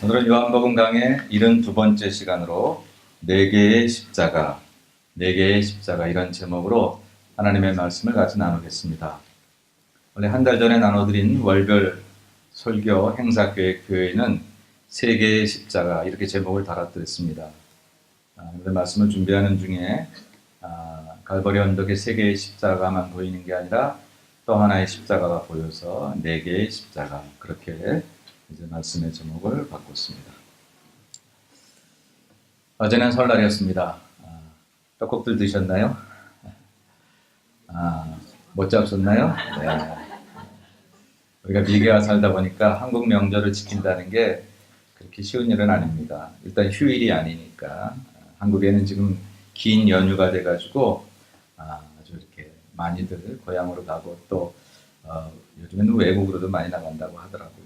오늘은 요한복음 강의 72번째 시간으로 네 개의 십자가 이런 제목으로 하나님의 말씀을 같이 나누겠습니다. 원래 한 달 전에 나눠드린 월별 설교 행사교회 교회는 세 개의 십자가 이렇게 제목을 달아드렸습니다. 오늘 말씀을 준비하는 중에 갈보리 언덕에 세 개의 십자가만 보이는 게 아니라 또 하나의 십자가가 보여서 네 개의 십자가 그렇게 이제 말씀의 제목을 바꿨습니다. 어제는 설날이었습니다. 떡국들 드셨나요? 못 잡섰나요? 네. 우리가 미개와 살다 보니까 한국 명절을 지킨다는 게 그렇게 쉬운 일은 아닙니다. 일단 휴일이 아니니까 한국에는 지금 긴 연휴가 돼가지고 아주 이렇게 많이들 고향으로 가고 또 요즘에는 외국으로도 많이 나간다고 하더라고요.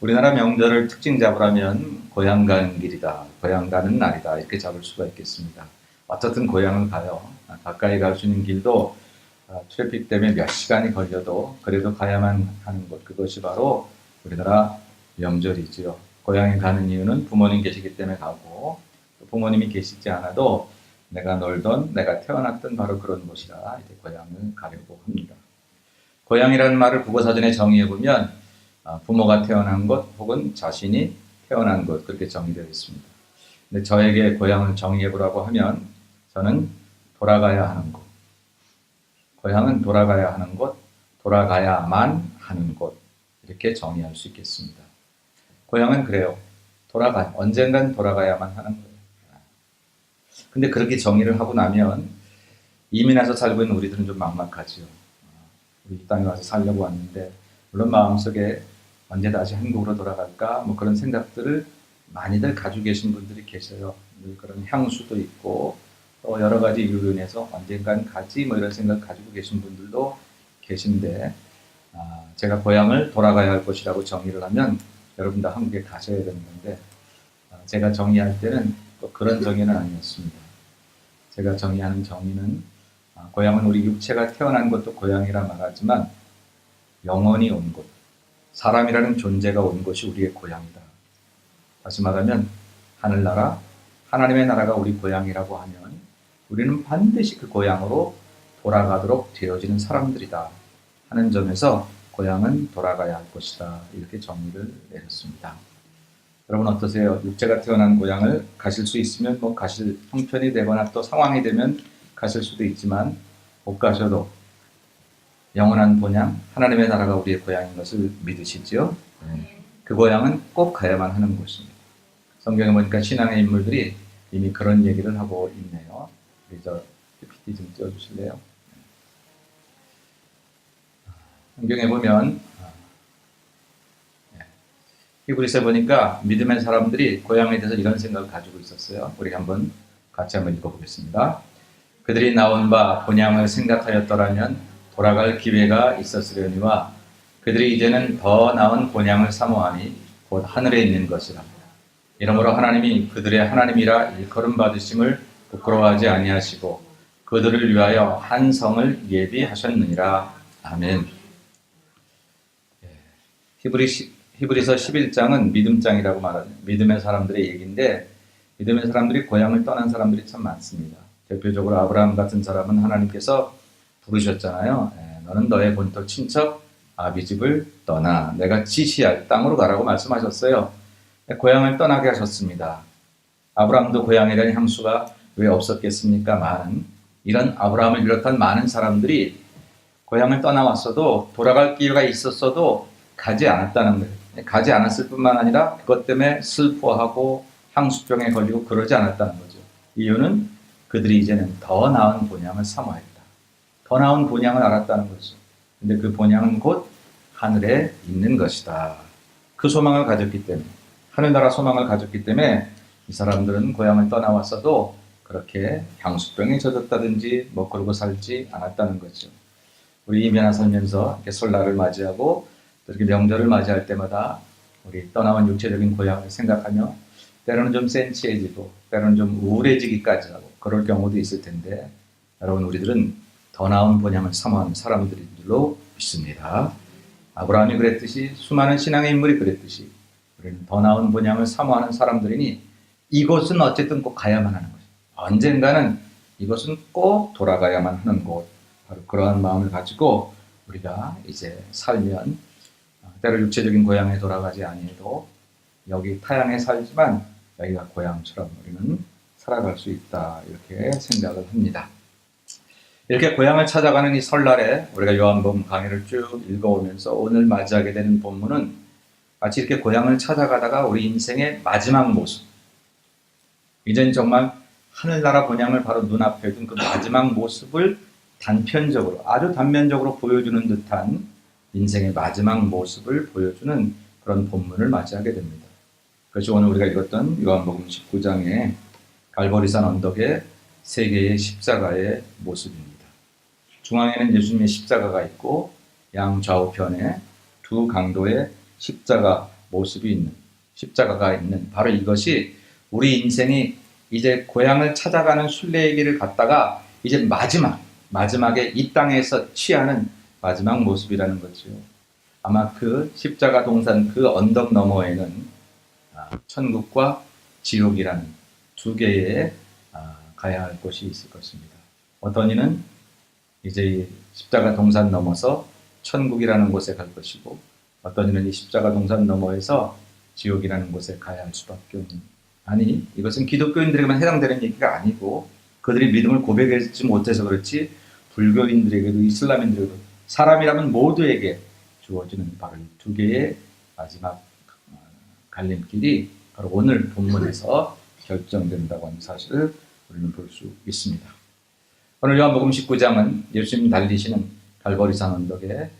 우리나라 명절을 특징 잡으라면 고향 가는 길이다, 고향 가는 날이다 이렇게 잡을 수가 있겠습니다. 어떻든 고향을 가요. 가까이 갈 수 있는 길도 트래픽 때문에 몇 시간이 걸려도 그래도 가야만 하는 곳, 그것이 바로 우리나라 명절이지요. 고향에 가는 이유는 부모님 계시기 때문에 가고 부모님이 계시지 않아도 내가 놀던 내가 태어났던 바로 그런 곳이라 이제 고향을 가려고 합니다. 고향이라는 말을 국어사전에 정의해보면 부모가 태어난 곳 혹은 자신이 태어난 곳 그렇게 정의되어 있습니다. 근데 저에게 고향을 정의해보라고 하면 저는 돌아가야 하는 곳, 고향은 돌아가야 하는 곳, 돌아가야만 하는 곳 이렇게 정의할 수 있겠습니다. 고향은 그래요. 언젠간 돌아가야만 하는 거예요. 근데 그렇게 정의를 하고 나면 이민 와서 살고 있는 우리들은 좀 막막하지요. 우리 이 땅에 와서 살려고 왔는데 물론 마음속에 언제 다시 한국으로 돌아갈까 뭐 그런 생각들을 많이들 가지고 계신 분들이 계셔요. 그런 향수도 있고 또 여러 가지 이유로 인해서 언젠간 가지 뭐 이런 생각 가지고 계신 분들도 계신데 제가 고향을 돌아가야 할 곳이라고 정의를 하면 여러분 다 한국에 가셔야 되는 건데 제가 정의할 때는 또 그런 정의는 아니었습니다. 제가 정의하는 정의는 고향은 우리 육체가 태어난 곳도 고향이라 말하지만 영원히 온 곳, 사람이라는 존재가 온 곳이 우리의 고향이다. 다시 말하면 하늘나라, 하나님의 나라가 우리 고향이라고 하면 우리는 반드시 그 고향으로 돌아가도록 되어지는 사람들이다 하는 점에서 고향은 돌아가야 할 곳이다 이렇게 정의를 내렸습니다. 여러분 어떠세요? 육체가 태어난 고향을 가실 수 있으면 뭐 가실 형편이 되거나 또 상황이 되면 가실 수도 있지만 못 가셔도 영원한 본향, 하나님의 나라가 우리의 고향인 것을 믿으시지요? 그 고향은 꼭 가야만 하는 곳입니다. 성경에 보니까 신앙의 인물들이 이미 그런 얘기를 하고 있네요. 우리 저 PPT 좀 띄워주실래요? 성경에 보면 히브리서에 보니까 믿음의 사람들이 고향에 대해서 이런 생각을 가지고 있었어요. 우리 같이 한번 읽어보겠습니다. 그들이 나온 바 본향을 생각하였더라면 돌아갈 기회가 있었으려니와 그들이 이제는 더 나은 본향을 사모하니 곧 하늘에 있는 것이라. 이러므로 하나님이 그들의 하나님이라 일컬음 받으심을 부끄러워하지 아니하시고 그들을 위하여 한 성을 예비하셨느니라. 아멘. 히브리서 11장은 믿음장이라고 말하는 믿음의 사람들의 얘기인데 믿음의 사람들이 고향을 떠난 사람들이 참 많습니다. 대표적으로 아브라함 같은 사람은 하나님께서 부르셨잖아요. 너는 너의 본토 친척 아비 집을 떠나 내가 지시할 땅으로 가라고 말씀하셨어요. 고향을 떠나게 하셨습니다. 아브라함도 고향에 대한 향수가 왜 없었겠습니까? 이런 아브라함을 비롯한 많은 사람들이 고향을 떠나왔어도 돌아갈 기회가 있었어도 가지 않았다는 거예요. 가지 않았을 뿐만 아니라 그것 때문에 슬퍼하고 향수병에 걸리고 그러지 않았다는 거죠. 이유는 그들이 이제는 더 나은 본향을 사모했다. 더 나은 본향을 알았다는 거죠. 근데 그 본향은 곧 하늘에 있는 것이다. 그 소망을 가졌기 때문에 하늘나라 소망을 가졌기 때문에 이 사람들은 고향을 떠나왔어도 그렇게 향수병에 젖었다든지 뭐 그러고 살지 않았다는 거죠. 우리 이민아 살면서 이렇게 설날을 맞이하고 이렇게 명절을 맞이할 때마다 우리 떠나온 육체적인 고향을 생각하며 때로는 좀 센치해지고 때로는 좀 우울해지기까지 하고 그럴 경우도 있을 텐데 여러분 우리들은 더 나은 본향을 사모하는 사람들인 줄로 믿습니다. 아브라함이 그랬듯이 수많은 신앙의 인물이 그랬듯이 우리는 더 나은 본향을 사모하는 사람들이니 이곳은 어쨌든 꼭 가야만 하는 것이죠. 언젠가는 이것은 꼭 돌아가야만 하는 곳, 바로 그러한 마음을 가지고 우리가 이제 살면 때로 육체적인 고향에 돌아가지 아니해도 여기 타향에 살지만 여기가 고향처럼 우리는 살아갈 수 있다, 이렇게 생각을 합니다. 이렇게 고향을 찾아가는 이 설날에 우리가 요한복음 강의를 쭉 읽어오면서 오늘 맞이하게 되는 본문은 마치 이렇게 고향을 찾아가다가 우리 인생의 마지막 모습, 이젠 정말 하늘나라 본향을 바로 눈앞에 둔 그 마지막 모습을 단편적으로, 아주 단면적으로 보여주는 듯한 인생의 마지막 모습을 보여주는 그런 본문을 맞이하게 됩니다. 그것이 오늘 우리가 읽었던 요한복음 19장의 갈보리산 언덕의 세 개의 십자가의 모습입니다. 중앙에는 예수님의 십자가가 있고 양좌우편에 두 강도의 십자가 모습이 있는, 십자가가 있는, 바로 이것이 우리 인생이 이제 고향을 찾아가는 순례의 길을 갔다가 이제 마지막에 이 땅에서 취하는 마지막 모습이라는 거죠. 아마 그 십자가 동산 그 언덕 너머에는 천국과 지옥이라는 두 개의 가야 할 곳이 있을 것입니다. 어떤 이는 이제 이 십자가 동산 넘어서 천국이라는 곳에 갈 것이고, 어떤 이는 이 십자가 동산 너머에서 지옥이라는 곳에 가야 할 수밖에 없는, 아니 이것은 기독교인들에게만 해당되는 얘기가 아니고 그들이 믿음을 고백하지 못해서 그렇지 불교인들에게도 이슬람인들에게도 사람이라면 모두에게 주어지는 바로 이 두 개의 마지막 갈림길이 바로 오늘 본문에서 결정된다고 하는 사실을 우리는 볼 수 있습니다. 오늘 요한복음 19장은 예수님 달리시는 갈보리산 언덕의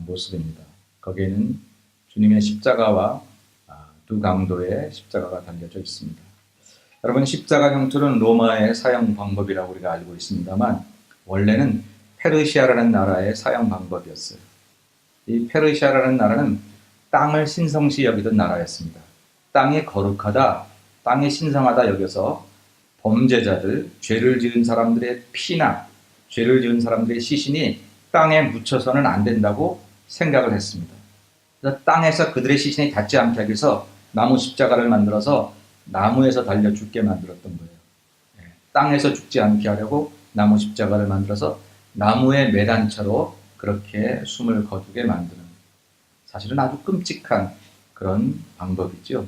모습입니다. 거기에는 주님의 십자가와 두 강도의 십자가가 달려져 있습니다. 여러분, 십자가 형틀은 로마의 사용 방법이라고 우리가 알고 있습니다만 원래는 페르시아라는 나라의 사용 방법이었어요. 이 페르시아라는 나라는 땅을 신성시 여기던 나라였습니다. 땅이 거룩하다, 땅이 신성하다 여겨서 범죄자들, 죄를 지은 사람들의 피나 죄를 지은 사람들의 시신이 땅에 묻혀서는 안 된다고 생각을 했습니다. 그래서 땅에서 그들의 시신이 닿지 않게 하기 위해서 나무 십자가를 만들어서 나무에서 달려 죽게 만들었던 거예요. 땅에서 죽지 않게 하려고 나무 십자가를 만들어서 나무의 매단차로 그렇게 숨을 거두게 만드는, 사실은 아주 끔찍한 그런 방법이죠.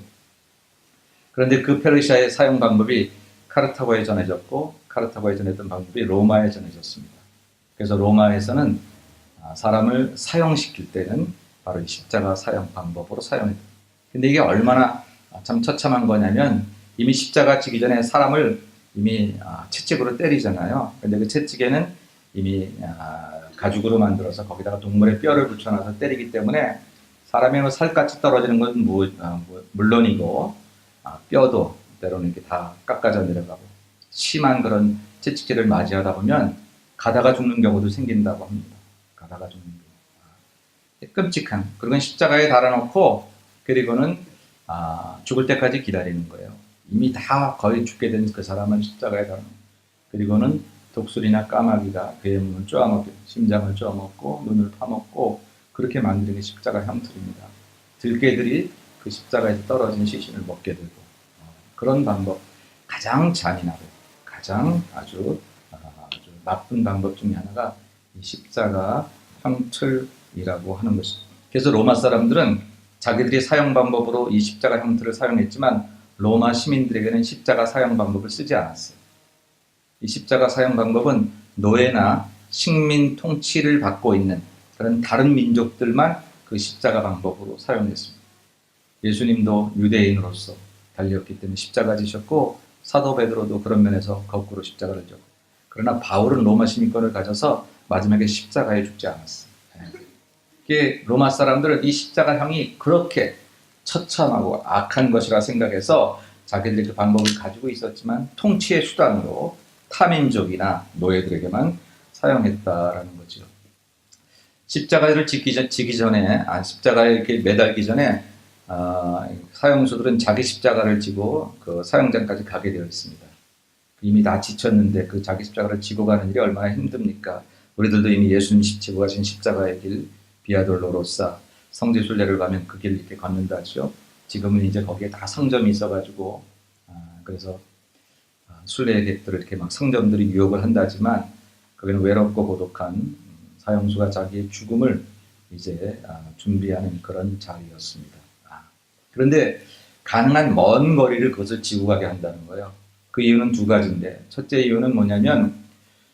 그런데 그 페르시아의 사용 방법이 카르타고에 전해졌고, 카르타고에 전했던 방법이 로마에 전해졌습니다. 그래서 로마에서는 사람을 사형시킬 때는 바로 이 십자가 사형 방법으로 사용했다. 근데 이게 얼마나 참 처참한 거냐면, 이미 십자가 지기 전에 사람을 이미 채찍으로 때리잖아요. 근데 그 채찍에는 이미 가죽으로 만들어서 거기다가 동물의 뼈를 붙여놔서 때리기 때문에 사람의 뭐 살갗이 떨어지는 건 물론이고 뼈도 때로는 이렇게 다 깎아져 내려가고, 심한 그런 채찍질을 맞이하다 보면 가다가 죽는 경우도 생긴다고 합니다. 가다가 죽는 경우. 끔찍한, 그리고 십자가에 달아놓고 그리고는 죽을 때까지 기다리는 거예요. 이미 다 거의 죽게 된 그 사람은 십자가에 달아놓고, 그리고는 독수리나 까마귀가 그의 몸을 쪼아먹고 심장을 쪼아먹고 눈을 파먹고 그렇게 만드는 게 십자가 형틀입니다. 들개들이 그 십자가에서 떨어진 시신을 먹게 되고, 그런 방법, 가장 잔인하고 가장 아주 나쁜 방법 중에 하나가 이 십자가 형틀이라고 하는 것입니다. 그래서 로마 사람들은 자기들이 사용 방법으로 이 십자가 형틀을 사용했지만 로마 시민들에게는 십자가 사용 방법을 쓰지 않았어요. 이 십자가 사용 방법은 노예나 식민 통치를 받고 있는 그런 다른 민족들만 그 십자가 방법으로 사용했습니다. 예수님도 유대인으로서 달렸기 때문에 십자가 지셨고, 사도 베드로도 그런 면에서 거꾸로 십자가를 졌고, 그러나 바울은 로마 시민권을 가져서 마지막에 십자가에 죽지 않았어요. 이게 로마 사람들은 이 십자가형이 그렇게 처참하고 악한 것이라 생각해서 자기들이 그 방법을 가지고 있었지만 통치의 수단으로 타민족이나 노예들에게만 사용했다라는 거죠. 십자가를 지기 전에, 십자가에 이렇게 매달기 전에 사형수들은 자기 십자가를 지고 그 사형장까지 가게 되어 있습니다. 이미 다 지쳤는데 그 자기 십자가를 지고 가는 일이 얼마나 힘듭니까? 우리들도 이미 예수님 지고 가신 십자가의 길, 비아돌로로사, 성지순례를 가면 그 길 이렇게 걷는다죠. 지금은 이제 거기에 다 상점이 있어가지고 그래서 순례객들을 이렇게 막 상점들이 유혹을 한다지만 거기는 외롭고 고독한 사형수가 자기의 죽음을 이제 준비하는 그런 자리였습니다. 그런데 가능한 먼 거리를 그것을 지고 가게 한다는 거예요. 그 이유는 두 가지인데, 첫째 이유는 뭐냐면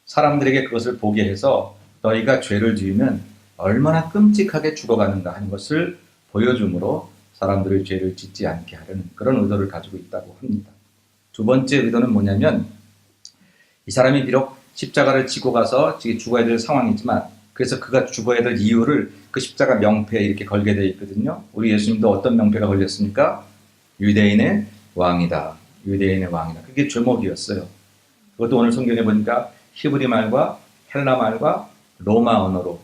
사람들에게 그것을 보게 해서 너희가 죄를 지으면 얼마나 끔찍하게 죽어가는가 하는 것을 보여줌으로 사람들의 죄를 짓지 않게 하려는 그런 의도를 가지고 있다고 합니다. 두 번째 의도는 뭐냐면 이 사람이 비록 십자가를 지고 가서 죽어야 될 상황이지만 그래서 그가 죽어야 될 이유를 그 십자가 명패에 이렇게 걸게 되어 있거든요. 우리 예수님도 어떤 명패가 걸렸습니까? 유대인의 왕이다. 유대인의 왕이다. 그게 제목이었어요. 그것도 오늘 성경에 보니까 히브리 말과 헬라 말과 로마 언어로.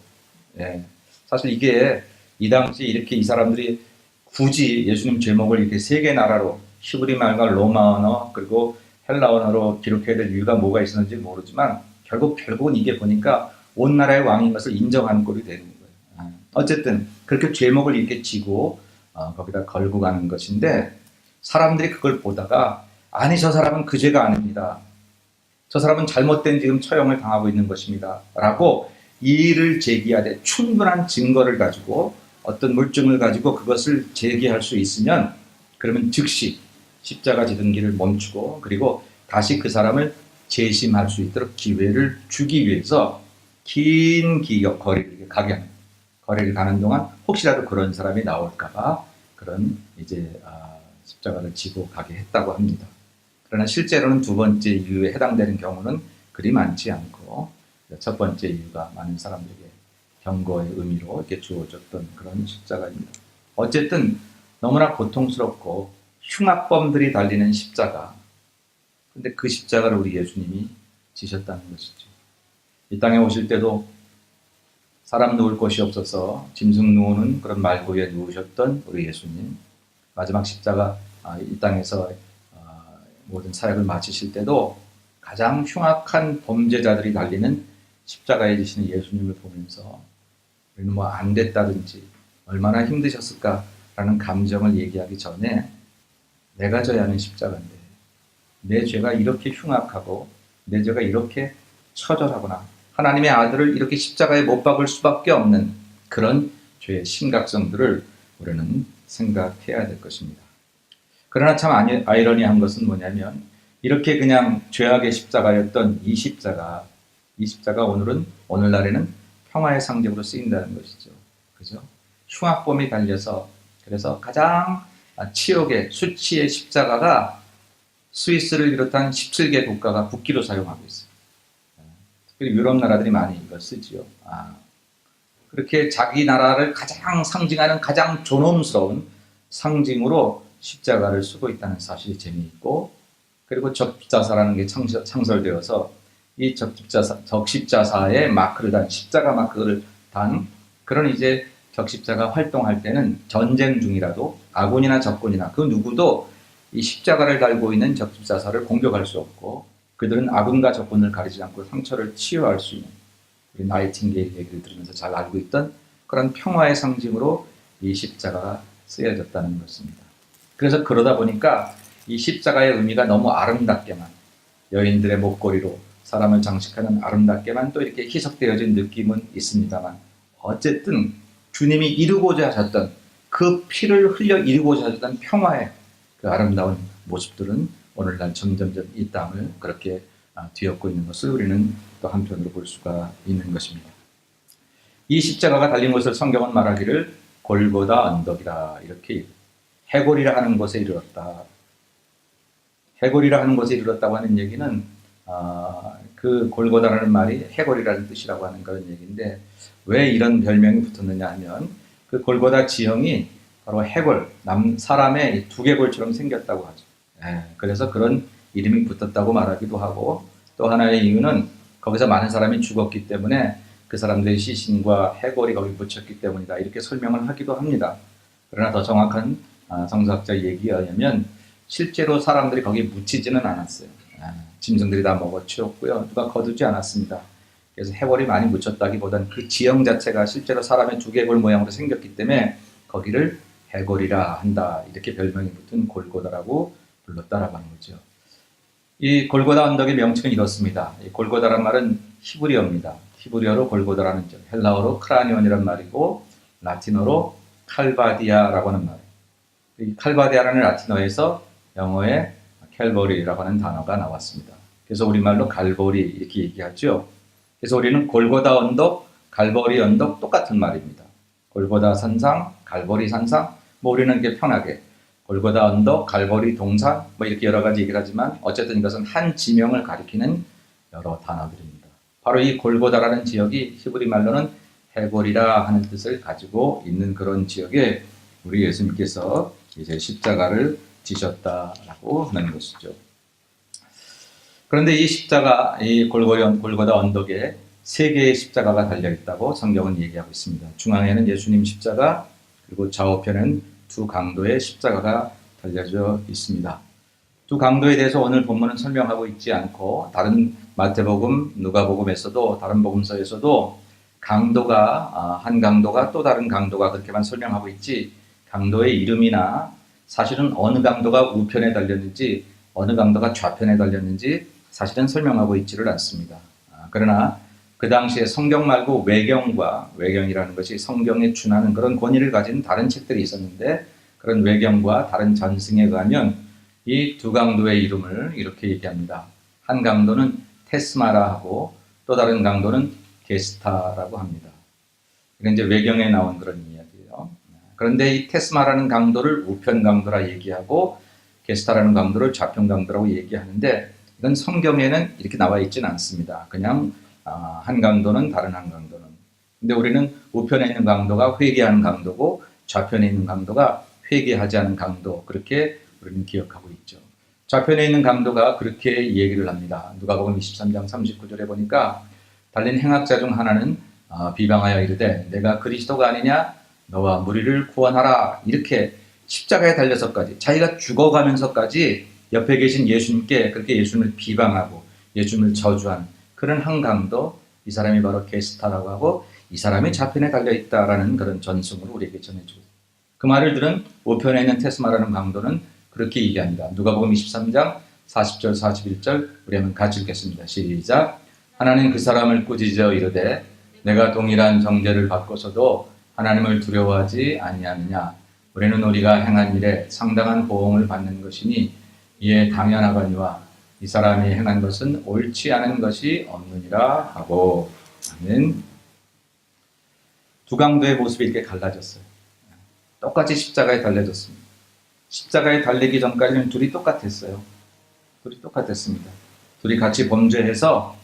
사실 이게 이 당시 이렇게 이 사람들이 굳이 예수님 제목을 이렇게 세 개 나라로 히브리 말과 로마 언어 그리고 헬라 언어로 기록해야 될 이유가 뭐가 있었는지 모르지만 결국은 이게 보니까 온 나라의 왕인 것을 인정하는 꼴이 되는 거예요. 어쨌든 그렇게 제목을 이렇게 지고 거기다 걸고 가는 것인데 사람들이 그걸 보다가 아니 저 사람은 그 죄가 아닙니다. 저 사람은 잘못된 지금 처형을 당하고 있는 것입니다. 라고 이의를 제기하되 충분한 증거를 가지고 어떤 물증을 가지고 그것을 제기할 수 있으면 그러면 즉시 십자가 지는 길을 멈추고 그리고 다시 그 사람을 재심할 수 있도록 기회를 주기 위해서 긴 거리를 가게 하는 거리를 가는 동안 혹시라도 그런 사람이 나올까봐 그런 이제 십자가를 지고 가게 했다고 합니다. 그러나 실제로는 두 번째 이유에 해당되는 경우는 그리 많지 않고 첫 번째 이유가 많은 사람들에게 경고의 의미로 이렇게 주어졌던 그런 십자가입니다. 어쨌든 너무나 고통스럽고 흉악범들이 달리는 십자가. 근데 그 십자가를 우리 예수님이 지셨다는 것이죠. 이 땅에 오실 때도 사람 누울 곳이 없어서 짐승 누우는 그런 말고에 누우셨던 우리 예수님. 마지막 십자가 이 땅에서 모든 사역을 마치실 때도 가장 흉악한 범죄자들이 달리는 십자가에 지시는 예수님을 보면서 우리는 뭐 안 됐다든지 얼마나 힘드셨을까라는 감정을 얘기하기 전에 내가 져야 하는 십자가인데 내 죄가 이렇게 흉악하고 내 죄가 이렇게 처절하구나. 하나님의 아들을 이렇게 십자가에 못 박을 수밖에 없는 그런 죄의 심각성들을 우리는 생각해야 될 것입니다. 그러나 참 아이러니한 것은 뭐냐면 이렇게 그냥 죄악의 십자가였던 이 십자가 오늘날에는 평화의 상징으로 쓰인다는 것이죠. 그죠? 흉악범이 달려서 그래서 가장 치욕의 수치의 십자가가 스위스를 비롯한 17개 국가가 국기로 사용하고 있어요. 특별히 유럽 나라들이 많이 이걸 쓰지요. 그렇게 자기 나라를 가장 상징하는 가장 존엄스러운 상징으로 십자가를 쓰고 있다는 사실이 재미있고 그리고 적십자사라는 게 창설되어서 이 적십자사의 마크를 단 십자가 마크를 단 그런 이제 적십자가 활동할 때는 전쟁 중이라도 아군이나 적군이나 그 누구도 이 십자가를 달고 있는 적십자사를 공격할 수 없고 그들은 아군과 적군을 가리지 않고 상처를 치유할 수 있는 우리 나이팅게일 얘기를 들으면서 잘 알고 있던 그런 평화의 상징으로 이 십자가가 쓰여졌다는 것입니다. 그래서 그러다 보니까 이 십자가의 의미가 너무 아름답게만 여인들의 목걸이로 사람을 장식하는 아름답게만 또 이렇게 희석되어진 느낌은 있습니다만 어쨌든 주님이 이루고자 하셨던 그 피를 흘려 이루고자 하셨던 평화의 그 아름다운 모습들은 오늘날 점점점 이 땅을 그렇게 뒤엎고 있는 것을 우리는 또 한편으로 볼 수가 있는 것입니다. 이 십자가가 달린 것을 성경은 말하기를 골고다 언덕이라 이렇게 해골이라 하는 곳에 이르렀다. 해골이라 하는 곳에 이르렀다고 하는 얘기는 그 골고다라는 말이 해골이라는 뜻이라고 하는 그런 얘기인데 왜 이런 별명이 붙었느냐 하면 그 골고다 지형이 바로 해골, 사람의 두개골처럼 생겼다고 하죠. 그래서 그런 이름이 붙었다고 말하기도 하고 또 하나의 이유는 거기서 많은 사람이 죽었기 때문에 그 사람들의 시신과 해골이 거기 붙였기 때문이다. 이렇게 설명을 하기도 합니다. 그러나 더 정확한 성서학자 얘기에 의하면 실제로 사람들이 거기에 묻히지는 않았어요. 짐승들이 다 먹어치웠고요. 누가 거두지 않았습니다. 그래서 해골이 많이 묻혔다기보다는 그 지형 자체가 실제로 사람의 두개골 모양으로 생겼기 때문에 거기를 해골이라 한다. 이렇게 별명이 붙은 골고다라고 불렀다라고 하는 거죠. 이 골고다 언덕의 명칭은 이렇습니다. 이 골고다란 말은 히브리어입니다. 히브리어로 골고다라는 점, 헬라어로 크라니온이란 말이고 라틴어로 칼바디아라고 하는 말. 이 칼바디아라는 라틴어에서 영어의 캘버리라고 하는 단어가 나왔습니다. 그래서 우리말로 갈보리 이렇게 얘기하죠. 그래서 우리는 골고다 언덕, 갈보리 언덕 똑같은 말입니다. 골고다 산상, 갈보리 산상, 뭐 우리는 이렇게 편하게 골고다 언덕, 갈보리 동산, 뭐 이렇게 여러 가지 얘기를 하지만 어쨌든 이것은 한 지명을 가리키는 여러 단어들입니다. 바로 이 골고다라는 지역이 히브리 말로는 해골이라 하는 뜻을 가지고 있는 그런 지역에 우리 예수님께서 이제 십자가를 지셨다라고 하는 것이죠. 그런데 이 십자가, 이 골고다 언덕에 세 개의 십자가가 달려 있다고 성경은 얘기하고 있습니다. 중앙에는 예수님 십자가, 그리고 좌우편은 두 강도의 십자가가 달려져 있습니다. 두 강도에 대해서 오늘 본문은 설명하고 있지 않고 다른 마태복음, 누가복음에서도 다른 복음서에서도 강도가 한 강도가 또 다른 강도가 그렇게만 설명하고 있지 강도의 이름이나 사실은 어느 강도가 우편에 달렸는지 어느 강도가 좌편에 달렸는지 사실은 설명하고 있지를 않습니다. 그러나 그 당시에 성경 말고 외경이라는 것이 성경에 준하는 그런 권위를 가진 다른 책들이 있었는데 그런 외경과 다른 전승에 의하면 이 두 강도의 이름을 이렇게 얘기합니다. 한 강도는 테스마라 하고 또 다른 강도는 게스타라고 합니다. 이건 이제 외경에 나온 그런 이야기예요. 그런데 이 테스마라는 강도를 우편 강도라 얘기하고 게스타라는 강도를 좌편 강도라고 얘기하는데 이건 성경에는 이렇게 나와 있지는 않습니다. 그냥 한 강도는 다른 한 강도는. 근데 우리는 우편에 있는 강도가 회개하는 강도고 좌편에 있는 강도가 회개하지 않은 강도, 그렇게 우리는 기억하고 있죠. 좌편에 있는 강도가 그렇게 얘기를 합니다. 누가복음 23장 39절에 보니까 달린 행악자 중 하나는 비방하여 이르되 내가 그리스도가 아니냐 너와 무리를 구원하라, 이렇게 십자가에 달려서까지 자기가 죽어가면서까지 옆에 계신 예수님께 그렇게 예수님을 비방하고 예수님을 저주하는 그런 한 강도, 이 사람이 바로 게스타라고 하고 이 사람이 좌편에 달려있다라는 그런 전승으로 우리에게 전해주고, 그 말을 들은 우편에 있는 테스마라는 강도는 그렇게 얘기합니다. 누가복음 23장 40절 41절 우리 한번 같이 읽겠습니다. 시작. 하나님 그 사람을 꾸짖어 이르되 내가 동일한 정죄를 받고서도 하나님을 두려워하지 아니하느냐. 우리가 행한 일에 상당한 보응을 받는 것이니 이에 당연하거니와 이 사람이 행한 것은 옳지 않은 것이 없느니라 하고. 아멘. 두 강도의 모습이 이렇게 갈라졌어요. 똑같이 십자가에 달려졌습니다. 십자가에 달리기 전까지는 둘이 똑같았어요. 둘이 똑같았습니다. 둘이 같이 범죄해서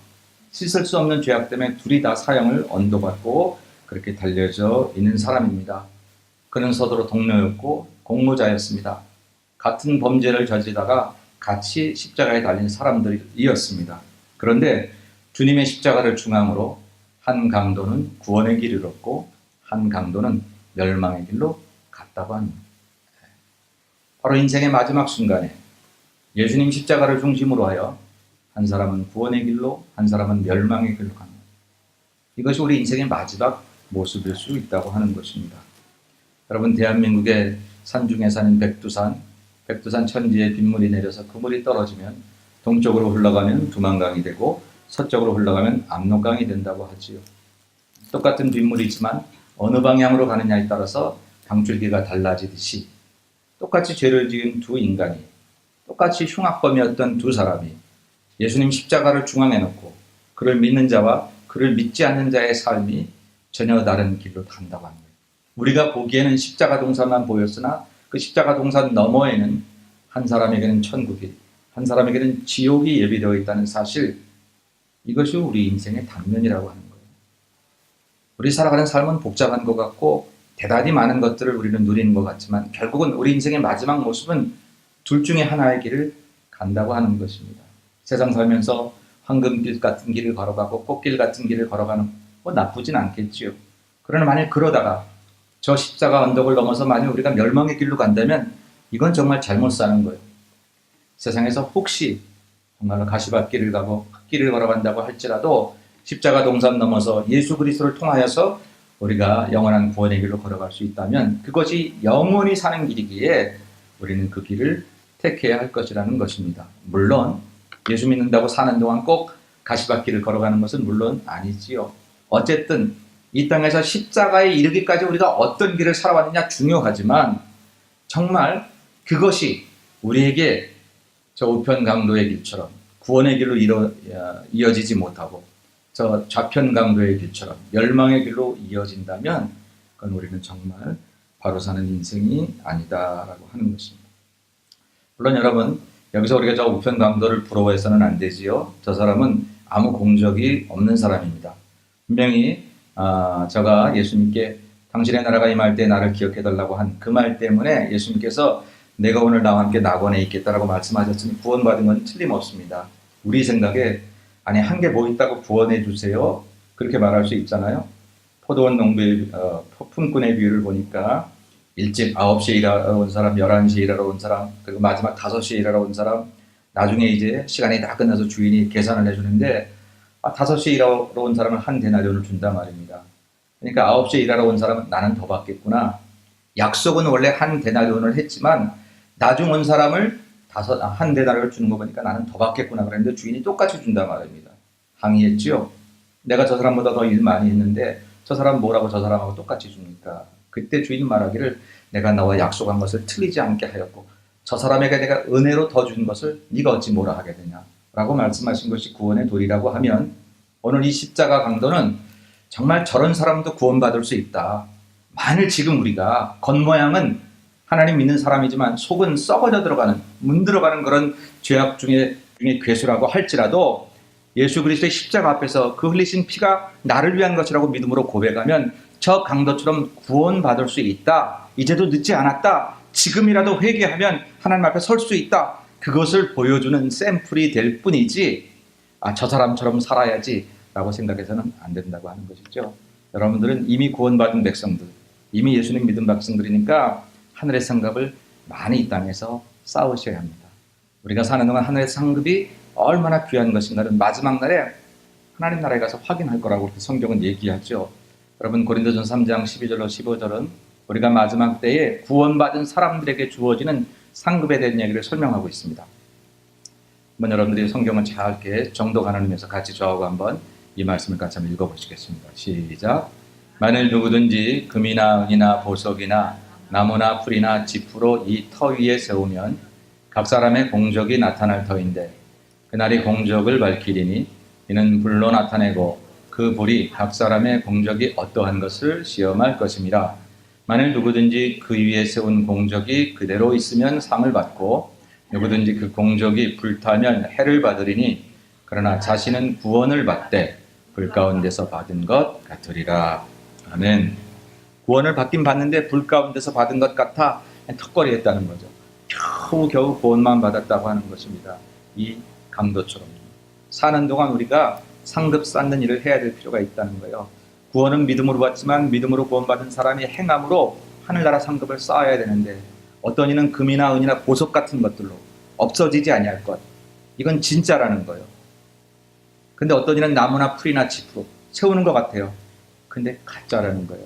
씻을 수 없는 죄악 때문에 둘이 다 사형을 언도받고 그렇게 달려져 있는 사람입니다. 그는 서로 동료였고 공모자였습니다. 같은 범죄를 저지르다가 같이 십자가에 달린 사람들이었습니다. 그런데 주님의 십자가를 중앙으로 한 강도는 구원의 길을 잃었고 한 강도는 멸망의 길로 갔다고 합니다. 바로 인생의 마지막 순간에 예수님 십자가를 중심으로 하여 한 사람은 구원의 길로 한 사람은 멸망의 길로 갑니다. 이것이 우리 인생의 마지막 모습일 수 있다고 하는 것입니다. 여러분, 대한민국의 산중에 사는 백두산 천지에 빗물이 내려서 그 물이 떨어지면 동쪽으로 흘러가면 두만강이 되고 서쪽으로 흘러가면 압록강이 된다고 하지요. 똑같은 빗물이지만 어느 방향으로 가느냐에 따라서 방줄기가 달라지듯이 똑같이 죄를 지은 두 인간이, 똑같이 흉악범이었던 두 사람이 예수님 십자가를 중앙에 놓고 그를 믿는 자와 그를 믿지 않는 자의 삶이 전혀 다른 길로 간다고 합니다. 우리가 보기에는 십자가 동산만 보였으나 그 십자가 동산 너머에는 한 사람에게는 천국이, 한 사람에게는 지옥이 예비되어 있다는 사실, 이것이 우리 인생의 단면이라고 하는 거예요. 우리 살아가는 삶은 복잡한 것 같고 대단히 많은 것들을 우리는 누리는 것 같지만 결국은 우리 인생의 마지막 모습은 둘 중에 하나의 길을 간다고 하는 것입니다. 세상 살면서 황금길 같은 길을 걸어가고 꽃길 같은 길을 걸어가는 뭐 나쁘진 않겠지요. 그러나 만약 그러다가 저 십자가 언덕을 넘어서 만약 우리가 멸망의 길로 간다면 이건 정말 잘못 사는 거예요. 세상에서 혹시 정말로 가시밭길을 가고 흙길을 걸어간다고 할지라도 십자가 동산 넘어서 예수 그리스도를 통하여서 우리가 영원한 구원의 길로 걸어갈 수 있다면 그것이 영원히 사는 길이기에 우리는 그 길을 택해야 할 것이라는 것입니다. 물론 예수 믿는다고 사는 동안 꼭 가시밭길을 걸어가는 것은 물론 아니지요. 어쨌든 이 땅에서 십자가에 이르기까지 우리가 어떤 길을 살아왔느냐 중요하지만 정말 그것이 우리에게 저 우편 강도의 길처럼 구원의 길로 이어지지 못하고 저 좌편 강도의 길처럼 멸망의 길로 이어진다면 그건 우리는 정말 바로 사는 인생이 아니다라고 하는 것입니다. 물론 여러분 여기서 우리가 저 우편 강도를 부러워해서는 안 되지요. 저 사람은 아무 공적이 없는 사람입니다. 분명히 저가 예수님께 당신의 나라가 임할 때 나를 기억해달라고 한 그 말 때문에 예수님께서 내가 오늘 나와 함께 낙원에 있겠다라고 말씀하셨으니 구원받은 건 틀림없습니다. 우리 생각에 아니 한 게 뭐 있다고 구원해 주세요 그렇게 말할 수 있잖아요. 포도원 농부의 품꾼의 비유를 보니까 일찍 9시에 일하러 온 사람, 11시에 일하러 온 사람, 그리고 마지막 5시에 일하러 온 사람, 나중에 이제 시간이 다 끝나서 주인이 계산을 해주는데 5시에 일하러 온 사람은 한 데나리온을 준단 말입니다. 그러니까 9시에 일하러 온 사람은 나는 더 받겠구나. 약속은 원래 한 데나리온을 했지만 나중 온 사람을 한 데나리온을 주는 거 보니까 나는 더 받겠구나 그랬는데 주인이 똑같이 준단 말입니다. 항의했죠. 내가 저 사람보다 더 일 많이 했는데 저 사람 뭐라고 저 사람하고 똑같이 줍니까? 그때 주인 말하기를 내가 너와 약속한 것을 틀리지 않게 하였고 저 사람에게 내가 은혜로 더 준 것을 네가 어찌 뭐라 하게 되냐 라고 말씀하신 것이 구원의 도리라고 하면 오늘 이 십자가 강도는 정말 저런 사람도 구원받을 수 있다. 만일 지금 우리가 겉모양은 하나님 믿는 사람이지만 속은 썩어져 들어가는 문들어가는 그런 죄악 중에 괴수라고 할지라도 예수 그리스도의 십자가 앞에서 그 흘리신 피가 나를 위한 것이라고 믿음으로 고백하면 저 강도처럼 구원받을 수 있다. 이제도 늦지 않았다. 지금이라도 회개하면 하나님 앞에 설 수 있다. 그것을 보여주는 샘플이 될 뿐이지 저 사람처럼 살아야지 라고 생각해서는 안 된다고 하는 것이죠. 여러분들은 이미 구원받은 백성들, 이미 예수님 믿은 백성들이니까 하늘의 상급을 많이 이 땅에서 쌓으셔야 합니다. 우리가 사는 동안 하늘의 상급이 얼마나 귀한 것인가는 마지막 날에 하나님 나라에 가서 확인할 거라고 그렇게 성경은 얘기하죠. 여러분 고린도전서 3장 12절로 15절은 우리가 마지막 때에 구원받은 사람들에게 주어지는 상급에 대한 얘기를 설명하고 있습니다. 한번 여러분들이 성경을 잘 이렇게 정독하는 의미에서 같이 저하고 한번 이 말씀을 같이 한번 읽어보시겠습니다. 시작. 만일 누구든지 금이나 은이나 보석이나 나무나 풀이나 지푸로 이 터 위에 세우면 각 사람의 공적이 나타날 터인데 그날이 공적을 밝히리니 이는 불로 나타내고 그 불이 각 사람의 공적이 어떠한 것을 시험할 것입니다. 만일 누구든지 그 위에 세운 공적이 그대로 있으면 상을 받고 누구든지 그 공적이 불타면 해를 받으리니 그러나 자신은 구원을 받되 불 가운데서 받은 것 같으리라. 아멘. 구원을 받긴 받는데 불 가운데서 받은 것 같아 턱걸이 했다는 거죠. 겨우 구원만 받았다고 하는 것입니다. 이 강도처럼 사는 동안 우리가 상급 쌓는 일을 해야 될 필요가 있다는 거예요. 구원은 믿음으로 받지만 믿음으로 구원받은 사람이 행함으로 하늘나라 상급을 쌓아야 되는데 어떤 이는 금이나 은이나 보석 같은 것들로 없어지지 아니할 것. 이건 진짜라는 거예요. 근데 어떤 이는 나무나 풀이나 지푸로 세우는 것 같아요. 근데 가짜라는 거예요.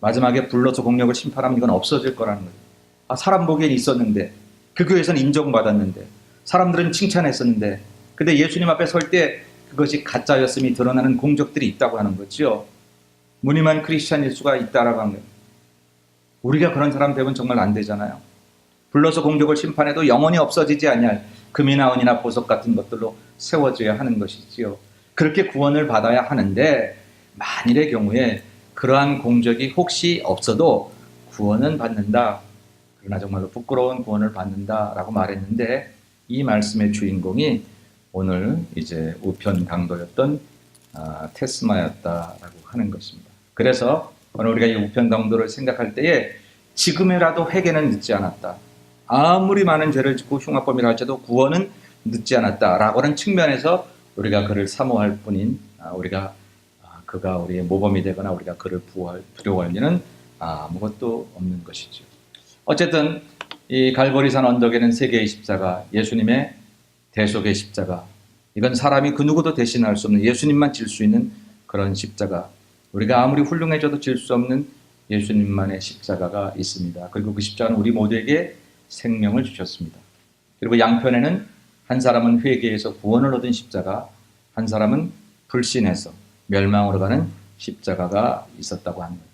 마지막에 불러서 공력을 심판하면 이건 없어질 거라는 거예요. 사람 보기엔 있었는데 그 교회에서는 인정받았는데 사람들은 칭찬했었는데 근데 예수님 앞에 설 때 그것이 가짜였음이 드러나는 공적들이 있다고 하는 거죠. 무늬만 크리스찬일 수가 있다라고 하는 거예요. 우리가 그런 사람 되면 정말 안 되잖아요. 불러서 공적을 심판해도 영원히 없어지지 아니할 금이나 은이나 보석 같은 것들로 세워져야 하는 것이지요. 그렇게 구원을 받아야 하는데 만일의 경우에 그러한 공적이 혹시 없어도 구원은 받는다. 그러나 정말로 부끄러운 구원을 받는다라고 말했는데 이 말씀의 주인공이 오늘 이제 우편 강도였던 테스마였다라고 하는 것입니다. 그래서 오늘 우리가 이 우편 강도를 생각할 때에 지금이라도 회개는 늦지 않았다. 아무리 많은 죄를 짓고 흉악범이라 할지라도 구원은 늦지 않았다라고 하는 측면에서 우리가 그를 사모할 뿐인 그가 우리의 모범이 되거나 우리가 그를 두려워할 일은 아무것도 없는 것이죠. 어쨌든 이 갈보리산 언덕에는 세 개의 십자가, 예수님의 대속의 십자가, 이건 사람이 그 누구도 대신할 수 없는 예수님만 질 수 있는 그런 십자가, 우리가 아무리 훌륭해져도 질 수 없는 예수님만의 십자가가 있습니다. 그리고 그 십자가는 우리 모두에게 생명을 주셨습니다. 그리고 양편에는 한 사람은 회개해서 구원을 얻은 십자가, 한 사람은 불신해서 멸망으로 가는 십자가가 있었다고 하는 거예요.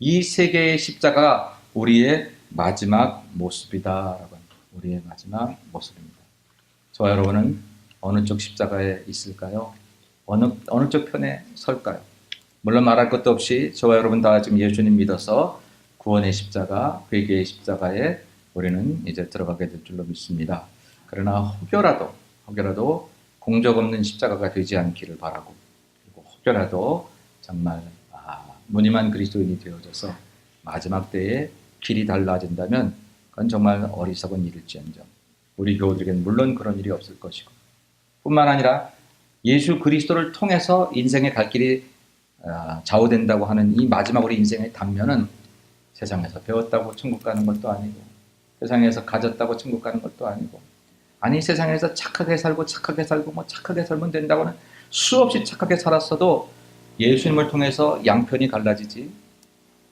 이 세 개의 십자가가 우리의 마지막 모습이다라고 합니다. 우리의 마지막 모습입니다. 저와 여러분은 어느 쪽 십자가에 있을까요? 어느 쪽 편에 설까요? 물론 말할 것도 없이 저와 여러분 다 지금 예수님 믿어서 구원의 십자가, 회개의 십자가에 우리는 이제 들어가게 될 줄로 믿습니다. 그러나 혹여라도 공적 없는 십자가가 되지 않기를 바라고, 그리고 혹여라도 정말 무늬만 그리스도인이 되어져서 마지막 때에 길이 달라진다면 그건 정말 어리석은 일일지언정 우리 교우들에게는 물론 그런 일이 없을 것이고, 뿐만 아니라 예수 그리스도를 통해서 인생의 갈 길이 좌우된다고 하는 이 마지막 우리 인생의 단면은 세상에서 배웠다고 천국 가는 것도 아니고, 세상에서 가졌다고 천국 가는 것도 아니고, 아니 세상에서 착하게 살고 착하게 살면 된다고는 수없이 착하게 살았어도 예수님을 통해서 양편이 갈라지지,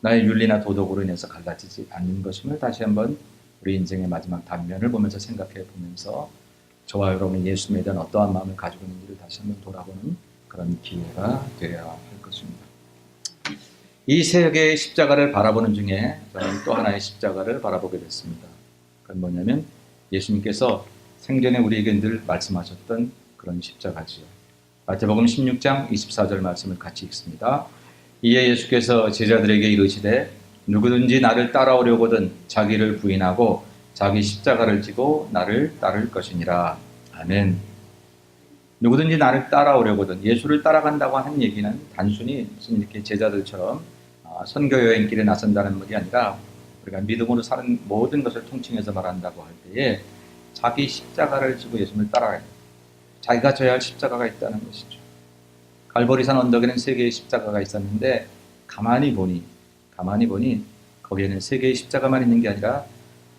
나의 윤리나 도덕으로 인해서 갈라지지 않는 것임을 다시 한번 우리 인생의 마지막 단면을 보면서 생각해 보면서 저와 여러분이 예수님에 대한 어떠한 마음을 가지고 있는지를 다시 한번 돌아보는 그런 기회가 되어야 할 것입니다. 이 세 개의 십자가를 바라보는 중에 저는 또 하나의 십자가를 바라보게 됐습니다. 그건 뭐냐면 예수님께서 생전에 우리에게 늘 말씀하셨던 그런 십자가지요. 마태복음 16장 24절 말씀을 같이 읽습니다. 이에 예수께서 제자들에게 이르시되 누구든지 나를 따라오려거든 자기를 부인하고 자기 십자가를 지고 나를 따를 것이니라. 아멘. 누구든지 나를 따라오려거든, 예수를 따라간다고 하는 얘기는 단순히 무슨 이렇게 제자들처럼 선교 여행길에 나선다는 말이 아니라 우리가 믿음으로 사는 모든 것을 통칭해서 말한다고 할 때에 자기 십자가를 지고 예수님을 따라가야 돼요. 자기가 져야 할 십자가가 있다는 것이죠. 갈보리산 언덕에는 세 개의 십자가가 있었는데 가만히 보니 거기에는 세 개의 십자가만 있는 게 아니라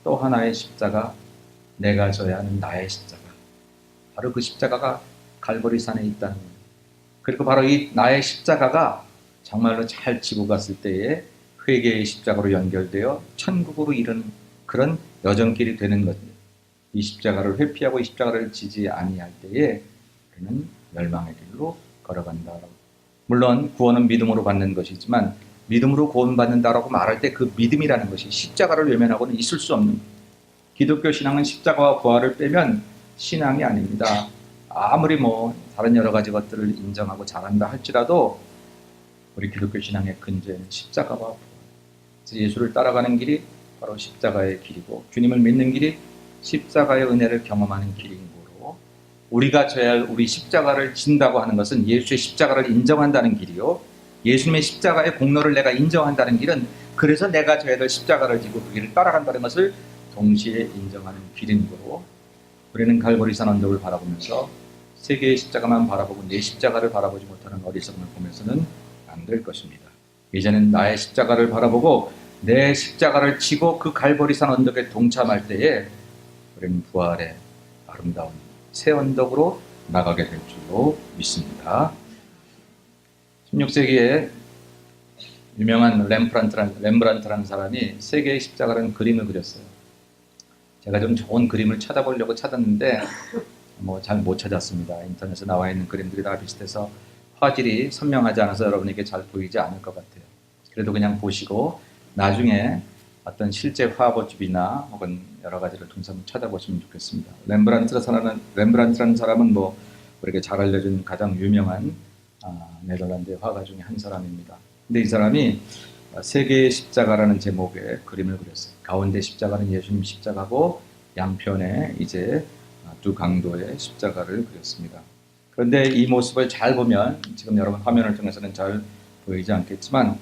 또 하나의 십자가, 내가 져야 하는 나의 십자가, 바로 그 십자가가 갈보리산에 있다는 거예요. 그리고 바로 이 나의 십자가가 정말로 잘 지고 갔을 때에 회개의 십자가로 연결되어 천국으로 이르는 그런 여정길이 되는 것입니다. 이 십자가를 회피하고 이 십자가를 지지 아니할 때에 그는 멸망의 길로 걸어간다라고. 물론 구원은 믿음으로 받는 것이지만 믿음으로 구원받는다라고 말할 때 그 믿음이라는 것이 십자가를 외면하고는 있을 수 없는, 기독교 신앙은 십자가와 부활을 빼면 신앙이 아닙니다. 아무리 다른 여러 가지 것들을 인정하고 잘한다 할지라도 우리 기독교 신앙의 근저에는 십자가와 부활, 예수를 따라가는 길이 바로 십자가의 길이고, 주님을 믿는 길이 십자가의 은혜를 경험하는 길인 거로, 우리가 져야 할 우리 십자가를 진다고 하는 것은 예수의 십자가를 인정한다는 길이요, 예수님의 십자가의 공로를 내가 인정한다는 길은 그래서 내가 져야 될 십자가를 지고 그 길을 따라간다는 것을 동시에 인정하는 길인 거로, 우리는 갈보리산 언덕을 바라보면서 세 개의 십자가만 바라보고 내 십자가를 바라보지 못하는 어리석음을 보면서는 안 될 것입니다. 이제는 나의 십자가를 바라보고 내 십자가를 지고 그 갈보리산 언덕에 동참할 때에 우리는 부활의 아름다운 새 언덕으로 나가게 될 줄로 믿습니다. 16세기에 유명한 렘브란트라는 사람이 세 개의 십자가라는 그림을 그렸어요. 제가 좀 좋은 그림을 찾아보려고 찾았는데 잘 못 찾았습니다. 인터넷에 나와 있는 그림들이 다 비슷해서 화질이 선명하지 않아서 여러분에게 잘 보이지 않을 것 같아요. 그래도 그냥 보시고 나중에 어떤 실제 화보집이나 혹은 여러 가지를 통해서 찾아보시면 좋겠습니다. 렘브란트라는 사람은 우리에게 잘 알려진 가장 유명한 네덜란드의 화가 중에 한 사람입니다. 근데 이 사람이 세 개의 십자가라는 제목의 그림을 그렸어요. 가운데 십자가는 예수님 십자가고 양편에 이제 두 강도의 십자가를 그렸습니다. 그런데 이 모습을 잘 보면, 지금 여러분 화면을 통해서는 잘 보이지 않겠지만,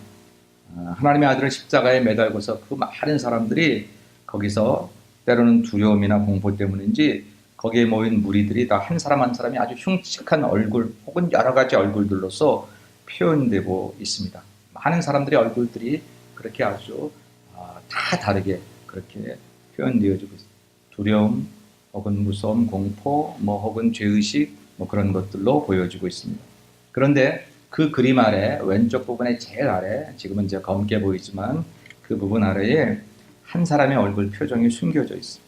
하나님의 아들을 십자가에 매달고서 그 많은 사람들이 거기서 때로는 두려움이나 공포 때문인지 거기에 모인 무리들이 다 한 사람 한 사람이 아주 흉측한 얼굴 혹은 여러 가지 얼굴들로서 표현되고 있습니다. 많은 사람들의 얼굴들이 그렇게 아주 다 다르게 그렇게 표현되어지고 있습니다. 두려움 혹은 무서움, 공포, 혹은 죄의식 그런 것들로 보여지고 있습니다. 그런데 그 그림 아래 왼쪽 부분의 제일 아래, 지금은 이제 검게 보이지만 그 부분 아래에 한 사람의 얼굴 표정이 숨겨져 있어요.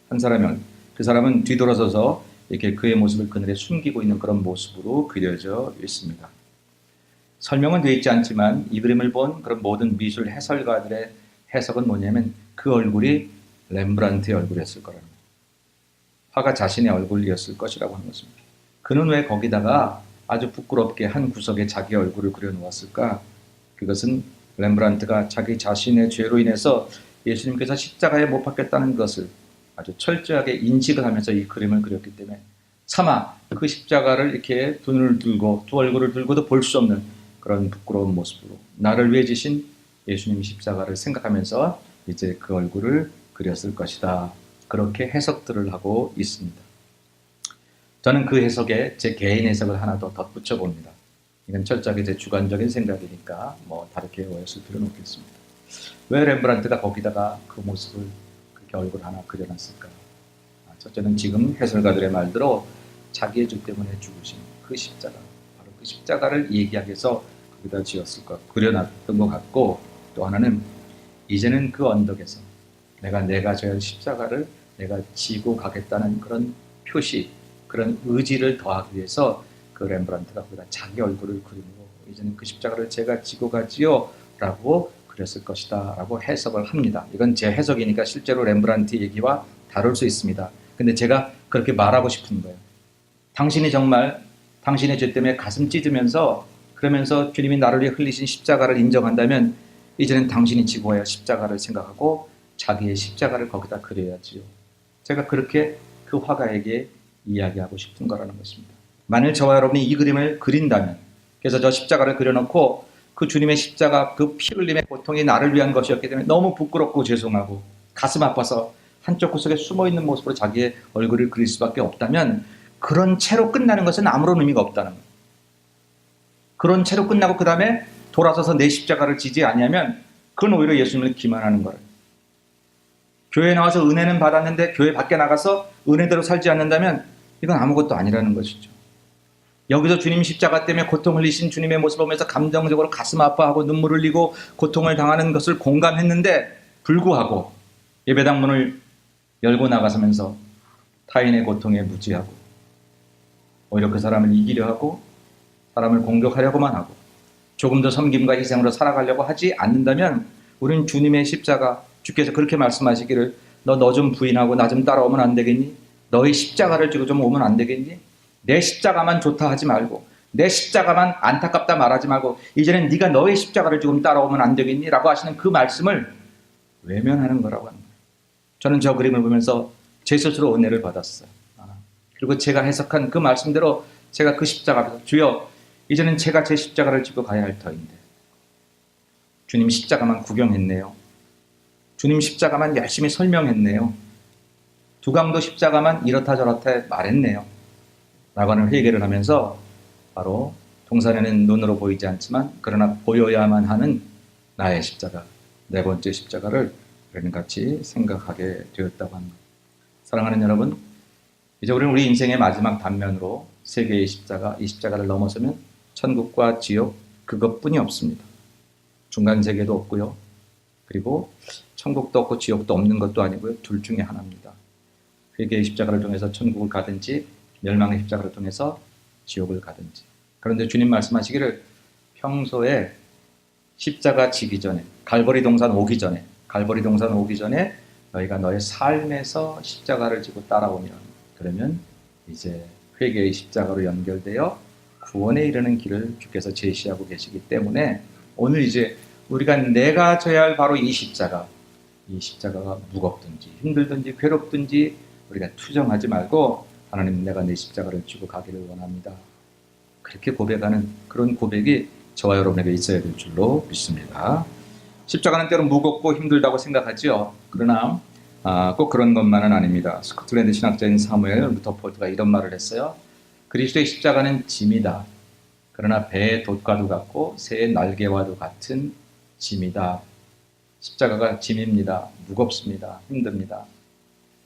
한 사람은, 그 사람은 뒤돌아서서 이렇게 그의 모습을 그늘에 숨기고 있는 그런 모습으로 그려져 있습니다. 설명은 되어 있지 않지만 이 그림을 본 그런 모든 미술 해설가들의 해석은 뭐냐면 그 얼굴이 렘브란트의 얼굴이었을 거라는 거예요. 화가 자신의 얼굴이었을 것이라고 하는 것입니다. 그는 왜 거기다가 아주 부끄럽게 한 구석에 자기 얼굴을 그려놓았을까? 그것은 렘브란트가 자기 자신의 죄로 인해서 예수님께서 십자가에 못 박혔다는 것을 아주 철저하게 인식을 하면서 이 그림을 그렸기 때문에 차마 그 십자가를 이렇게 두 눈을 들고 두 얼굴을 들고도 볼 수 없는 그런 부끄러운 모습으로 나를 위해 지신 예수님 십자가를 생각하면서 이제 그 얼굴을 그렸을 것이다. 그렇게 해석들을 하고 있습니다. 저는 그 해석에 제 개인 해석을 하나 더 덧붙여 봅니다. 이건 철저하게 제 주관적인 생각이니까 뭐 다르게 오해할 필요는 없겠습니다. 왜 렘브란트가 거기다가 그 모습을 그렇게 얼굴 하나 그려놨을까? 첫째는 지금 해설가들의 말대로 자기의 죄 때문에 죽으신 그 십자가, 바로 그 십자가를 얘기하기 위해서 거기다 지었을 것, 그려놨던 것 같고, 또 하나는 이제는 그 언덕에서 내가 져야 할 십자가를 내가 지고 가겠다는 그런 표시, 그런 의지를 더하기 위해서 그 렘브란트가 거기다 자기 얼굴을 그림으로 이제는 그 십자가를 제가 지고 가지요 라고 그렸을 것이다 라고 해석을 합니다. 이건 제 해석이니까 실제로 렘브란트 얘기와 다를 수 있습니다. 근데 제가 그렇게 말하고 싶은 거예요. 당신이 정말 당신의 죄 때문에 가슴 찢으면서 그러면서 주님이 나를 위해 흘리신 십자가를 인정한다면 이제는 당신이 지고 가야 할 십자가를 생각하고 자기의 십자가를 거기다 그려야지요. 제가 그렇게 그 화가에게 이야기하고 싶은 거라는 것입니다. 만일 저와 여러분이 이 그림을 그린다면, 그래서 저 십자가를 그려놓고 그 주님의 십자가, 그 피 흘림의 고통이 나를 위한 것이었기 때문에 너무 부끄럽고 죄송하고 가슴 아파서 한쪽 구석에 숨어있는 모습으로 자기의 얼굴을 그릴 수밖에 없다면 그런 채로 끝나는 것은 아무런 의미가 없다는 거예요. 그런 채로 끝나고 그 다음에 돌아서서 내 십자가를 지지 아니하면 그건 오히려 예수님을 기만하는 거예요. 교회에 나와서 은혜는 받았는데 교회 밖에 나가서 은혜대로 살지 않는다면 이건 아무것도 아니라는 것이죠. 여기서 주님 십자가 때문에 고통 흘리신 주님의 모습을 보면서 감정적으로 가슴 아파하고 눈물 흘리고 고통을 당하는 것을 공감했는데 불구하고 예배당 문을 열고 나가서면서 타인의 고통에 무지하고 오히려 그 사람을 이기려 하고 사람을 공격하려고만 하고 조금 더 섬김과 희생으로 살아가려고 하지 않는다면 우리는 주님의 십자가, 주께서 그렇게 말씀하시기를 너 좀 부인하고 나 좀 따라오면 안 되겠니? 너의 십자가를 지고 좀 오면 안 되겠니? 내 십자가만 좋다 하지 말고 내 십자가만 안타깝다 말하지 말고 이제는 네가 너의 십자가를 지금 따라오면 안 되겠니? 라고 하시는 그 말씀을 외면하는 거라고 합니다. 저는 저 그림을 보면서 제 스스로 은혜를 받았어요. 그리고 제가 해석한 그 말씀대로 제가 그 십자가 앞에서 주여 이제는 제가 제 십자가를 지고 가야 할 터인데 주님 십자가만 구경했네요. 주님 십자가만 열심히 설명했네요. 두강도 십자가만 이렇다 저렇다 말했네요. 라고 하는 회개를 하면서 바로 동산에는 눈으로 보이지 않지만 그러나 보여야만 하는 나의 십자가, 네 번째 십자가를 같이 생각하게 되었다고 합니다. 사랑하는 여러분, 이제 우리는 우리 인생의 마지막 단면으로 세 개의 십자가, 이 십자가를 넘어서면 천국과 지옥 그것뿐이 없습니다. 중간 세계도 없고요. 그리고 천국도 없고 지옥도 없는 것도 아니고요. 둘 중에 하나입니다. 회개의 십자가를 통해서 천국을 가든지 멸망의 십자가를 통해서 지옥을 가든지. 그런데 주님 말씀하시기를 평소에 십자가 지기 전에 갈보리 동산 오기 전에 너희가 너의 삶에서 십자가를 지고 따라오면 그러면 이제 회개의 십자가로 연결되어 구원에 이르는 길을 주께서 제시하고 계시기 때문에 오늘 이제 우리가 내가 져야 할 바로 이 십자가가 무겁든지 힘들든지 괴롭든지 우리가 투정하지 말고 하나님 내가 내 십자가를 지고 가기를 원합니다. 그렇게 고백하는 그런 고백이 저와 여러분에게 있어야 될 줄로 믿습니다. 십자가는 때로 무겁고 힘들다고 생각하지요. 그러나 꼭 그런 것만은 아닙니다. 스코틀랜드 신학자인 사무엘 루터포드가 이런 말을 했어요. 그리스도의 십자가는 짐이다. 그러나 배의 돛과도 같고 새의 날개와도 같은 짐이다. 십자가가 짐입니다. 무겁습니다. 힘듭니다.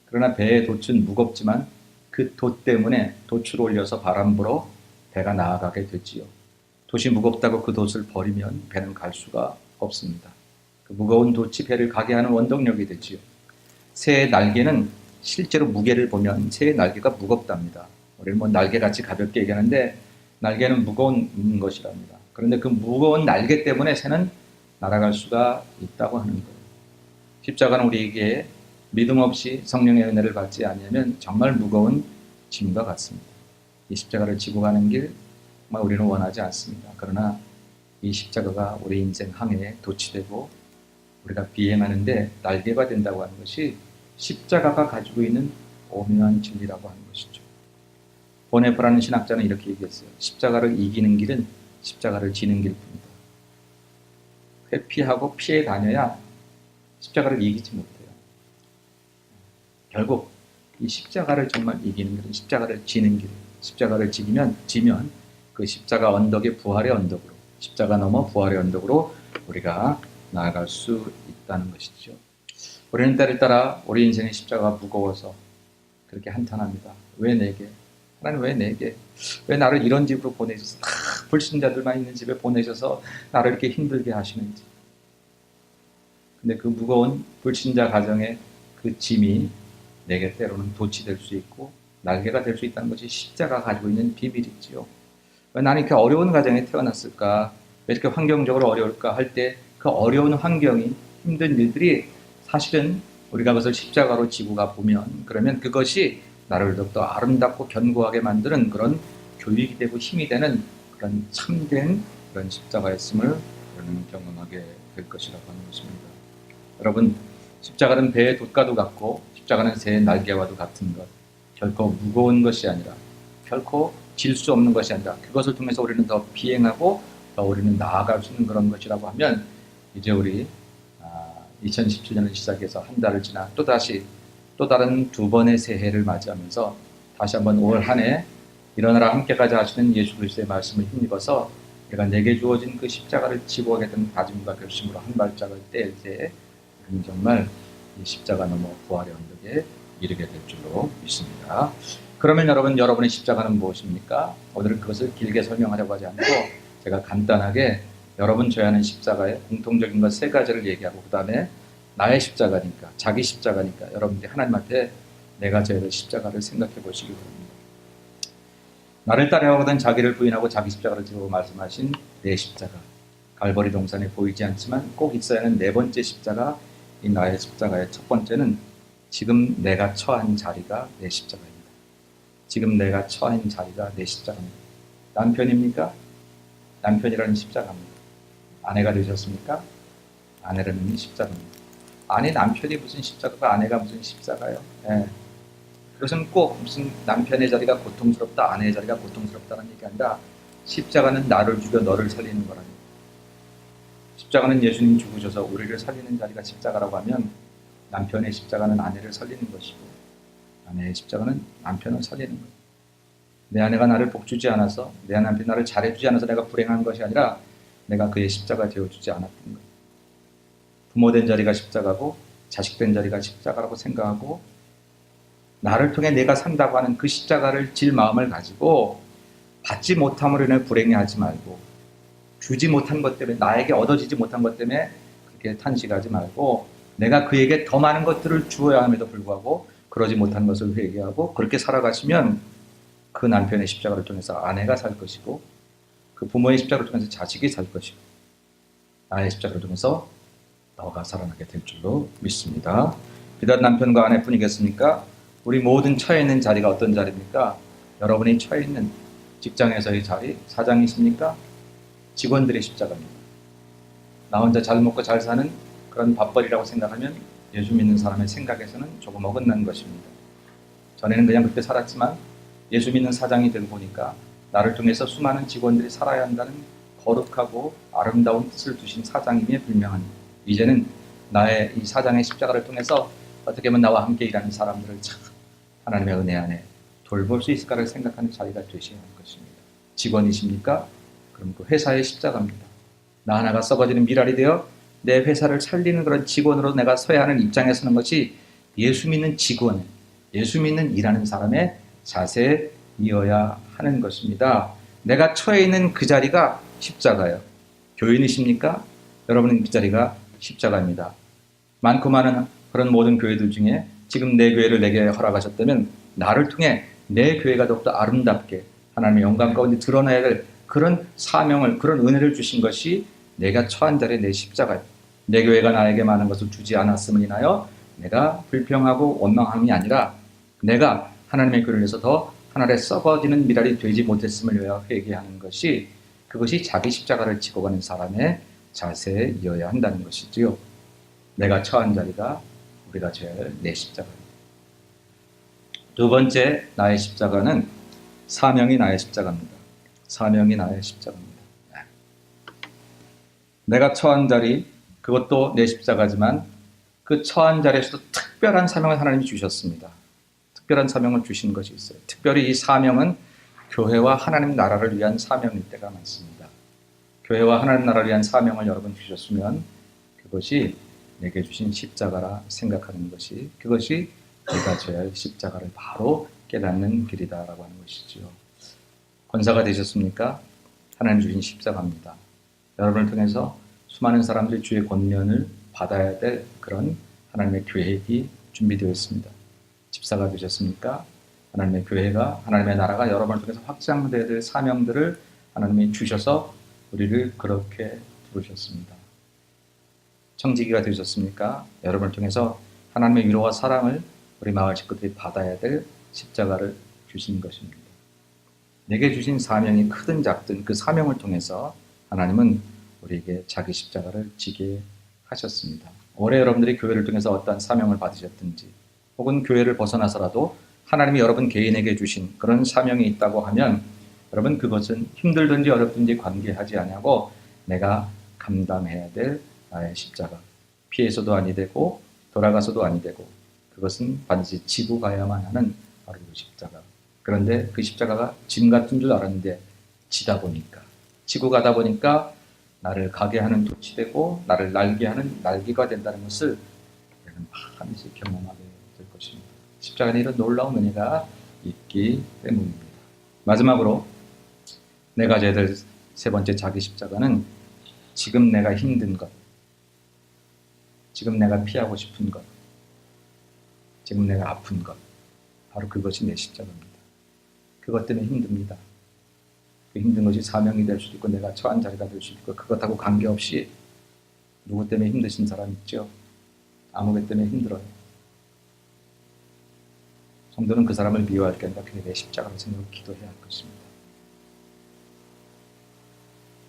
그러나 배의 돛은 무겁지만 그 돛 때문에 돛을 올려서 바람 불어 배가 나아가게 되지요. 돛이 무겁다고 그 돛을 버리면 배는 갈 수가 없습니다. 그 무거운 돛이 배를 가게 하는 원동력이 되지요. 새의 날개는 실제로 무게를 보면 새의 날개가 무겁답니다. 우리는 뭐 날개같이 가볍게 얘기하는데 날개는 무거운 것이랍니다. 그런데 그 무거운 날개 때문에 새는 날아갈 수가 있다고 하는 거예요. 십자가는 우리에게 믿음 없이 성령의 은혜를 받지 않으면 정말 무거운 짐과 같습니다. 이 십자가를 지고 가는 길 정말 우리는 원하지 않습니다. 그러나 이 십자가가 우리 인생 항해에 돛이 되고 우리가 비행하는데 날개가 된다고 하는 것이 십자가가 가지고 있는 오묘한 진리라고 하는 것이죠. 보네프라는 신학자는 이렇게 얘기했어요. 십자가를 이기는 길은 십자가를 지는 길뿐이다. 회피하고 피해 다녀야 십자가를 이기지 못해요. 결국 이 십자가를 정말 이기는 길은 십자가를 지는 길. 십자가를 지면 그 십자가 언덕의 부활의 언덕으로, 십자가 넘어 부활의 언덕으로 우리가 나아갈 수 있다는 것이죠. 우리는 때를 따라 우리 인생의 십자가가 무거워서 그렇게 한탄합니다. 왜 내게? 하나님 왜 내게? 왜 나를 이런 집으로 보내셔서 불신자들만 있는 집에 보내셔서 나를 이렇게 힘들게 하시는지. 근데 그 무거운 불신자 가정의 그 짐이 내게 때로는 돛이 될 수 있고 날개가 될 수 있다는 것이 십자가가 가지고 있는 비밀이지요. 왜 나는 이렇게 어려운 가정에 태어났을까? 왜 이렇게 환경적으로 어려울까? 할 때 그 어려운 환경이 힘든 일들이 사실은 우리가 그것을 십자가로 지고 가 보면 그러면 그것이 나를 더욱더 아름답고 견고하게 만드는 그런 교육이 되고 힘이 되는 그런 참된 그런 십자가였음을 우리는 경험하게 될 것이라고 하는 것입니다. 여러분, 십자가는 배의 돛과도 같고 십자가는 새의 날개와도 같은 것. 결코 무거운 것이 아니라 결코 질 수 없는 것이 아니라 그것을 통해서 우리는 더 비행하고 더 우리는 나아갈 수 있는 그런 것이라고 하면 이제 우리 2017년을 시작해서 한 달을 지나 또다시 또 다른 두 번의 새해를 맞이하면서 다시 한번 올 한 해 일어나라 함께 가자 하시는 예수 그리스도의 말씀을 힘입어서 내가 내게 주어진 그 십자가를 지고 가겠다는 다짐과 결심으로 한 발짝을 뗄 때 우리는 정말 이 십자가 넘어 부활의 언덕에 이르게 될 줄로 믿습니다. 그러면 여러분의 십자가는 무엇입니까? 오늘은 그것을 길게 설명하려고 하지 않고 제가 간단하게 여러분 저희 하는 십자가의 공통적인 것 세 가지를 얘기하고 그 다음에 나의 십자가니까 자기 십자가니까 여러분들이 하나님 앞에 내가 져야 될 십자가를 생각해 보시기 바랍니다. 나를 따라오거든 자기를 부인하고 자기 십자가를 지고 말씀하신 내 십자가. 갈보리 동산에 보이지 않지만 꼭 있어야 하는 네 번째 십자가, 이 나의 십자가의 첫 번째는 지금 내가 처한 자리가 내 십자가입니다. 지금 내가 처한 자리가 내 십자가입니다. 남편입니까? 남편이라는 십자가입니다. 아내가 되셨습니까? 아내라는 십자가입니다. 아니 남편이 무슨 십자가가 아내가 무슨 십자가요? 예. 그것은 꼭 무슨 남편의 자리가 고통스럽다 아내의 자리가 고통스럽다는 얘기 아니라 십자가는 나를 죽여 너를 살리는 거랍니다. 십자가는 예수님 죽으셔서 우리를 살리는 자리가 십자가라고 하면 남편의 십자가는 아내를 살리는 것이고 아내의 십자가는 남편을 살리는 거예요. 내 아내가 나를 복주지 않아서 내 남편이 나를 잘해주지 않아서 내가 불행한 것이 아니라 내가 그의 십자가 되어주지 않았던 거예요. 부모된 자리가 십자가고 자식된 자리가 십자가라고 생각하고 나를 통해 내가 산다고 하는 그 십자가를 질 마음을 가지고 받지 못함으로 인해 불행해하지 말고 주지 못한 것 때문에 나에게 얻어지지 못한 것 때문에 그렇게 탄식하지 말고 내가 그에게 더 많은 것들을 주어야 함에도 불구하고 그러지 못한 것을 회개하고 그렇게 살아가시면 그 남편의 십자가를 통해서 아내가 살 것이고 그 부모의 십자가를 통해서 자식이 살 것이고 나의 십자가를 통해서 너가 살아나게 될 줄로 믿습니다. 비단 남편과 아내뿐이겠습니까? 우리 모든 처해 있는 자리가 어떤 자리입니까? 여러분이 처해 있는 직장에서의 자리, 사장이십니까? 직원들의 십자가입니다. 나 혼자 잘 먹고 잘 사는 그런 밥벌이라고 생각하면 예수 믿는 사람의 생각에서는 조금 어긋난 것입니다. 전에는 그냥 그렇게 살았지만 예수 믿는 사장이 되고 보니까 나를 통해서 수많은 직원들이 살아야 한다는 거룩하고 아름다운 뜻을 두신 사장임에 불명한 이제는 나의 이 사장의 십자가를 통해서 어떻게 하면 나와 함께 일하는 사람들을 참 하나님의 은혜 안에 돌볼 수 있을까를 생각하는 자리가 되셔야 하는 것입니다. 직원이십니까? 그럼 그 회사의 십자가입니다. 나 하나가 썩어지는 미랄이 되어 내 회사를 살리는 그런 직원으로 내가 서야 하는 입장에 서는 것이 예수 믿는 직원, 예수 믿는 일하는 사람의 자세이어야 하는 것입니다. 내가 처해 있는 그 자리가 십자가예요. 교인이십니까? 여러분 그 자리가 십자가입니다. 많고 많은 그런 모든 교회들 중에 지금 내 교회를 내게 허락하셨다면 나를 통해 내 교회가 더욱더 아름답게 하나님의 영광 가운데 드러나야 될 그런 사명을, 그런 은혜를 주신 것이 내가 처한 자리에 내 십자가예요. 내 교회가 나에게 많은 것을 주지 않았음을 인하여 내가 불평하고 원망함이 아니라 내가 하나님의 교회를 위해서 더 하늘에 썩어지는 미랄이 되지 못했음을 위하여 회개하는 것이, 그것이 자기 십자가를 지고 가는 사람의 자세여야 한다는 것이지요. 내가 처한 자리가 우리가 져야 할 내 십자가입니다. 두 번째 나의 십자가는 사명이 나의 십자가입니다. 사명이 나의 십자가입니다. 내가 처한 자리, 그것도 내 십자가지만 그 처한 자리에서도 특별한 사명을 하나님이 주셨습니다. 특별한 사명을 주신 것이 있어요. 특별히 이 사명은 교회와 하나님 나라를 위한 사명일 때가 많습니다. 교회와 하나님 나라를 위한 사명을 여러분 주셨으면 그것이 내게 주신 십자가라 생각하는 것이, 그것이 내가 져야 할 십자가를 바로 깨닫는 길이다라고 하는 것이지요. 권사가 되셨습니까? 하나님 주신 십자가입니다. 여러분을 통해서 수많은 사람들이 주의 권면을 받아야 될 그런 하나님의 계획이 준비되어 있습니다. 집사가 되셨습니까? 하나님의 교회가, 하나님의 나라가 여러분을 통해서 확장되어야 될 사명들을 하나님이 주셔서 우리를 그렇게 부르셨습니다. 청지기가 되셨습니까? 여러분을 통해서 하나님의 위로와 사랑을 우리 마을 식구들이 받아야 될 십자가를 주신 것입니다. 내게 주신 사명이 크든 작든 그 사명을 통해서 하나님은 우리에게 자기 십자가를 지게 하셨습니다. 올해 여러분들이 교회를 통해서 어떠한 사명을 받으셨든지 혹은 교회를 벗어나서라도 하나님이 여러분 개인에게 주신 그런 사명이 있다고 하면 여러분 그것은 힘들든지 어렵든지 관계하지 아니하고 내가 감당해야 될 나의 십자가, 피해서도 아니 되고 돌아가서도 아니 되고 그것은 반드시 지고 가야만 하는 바로 그 십자가. 그런데 그 십자가가 짐 같은 줄 알았는데 지다 보니까, 지고 가다 보니까 나를 가게 하는 돛이 되고 나를 날게 하는 날개가 된다는 것을 우리는 반드시 경험하게 될 것입니다. 십자가는 이런 놀라운 은혜가 있기 때문입니다. 마지막으로 내가 져야 될 세 번째 자기 십자가는 지금 내가 힘든 것, 지금 내가 피하고 싶은 것, 지금 내가 아픈 것, 바로 그것이 내 십자가입니다. 그것 때문에 힘듭니다. 그 힘든 것이 사명이 될 수도 있고 내가 처한 자리가 될 수도 있고 그것하고 관계없이 누구 때문에 힘드신 사람 있죠? 아무 것 때문에 힘들어요. 성도는 그 사람을 미워할 게 아니라 그게 내 십자가를 생각하고 기도해야 할 것입니다.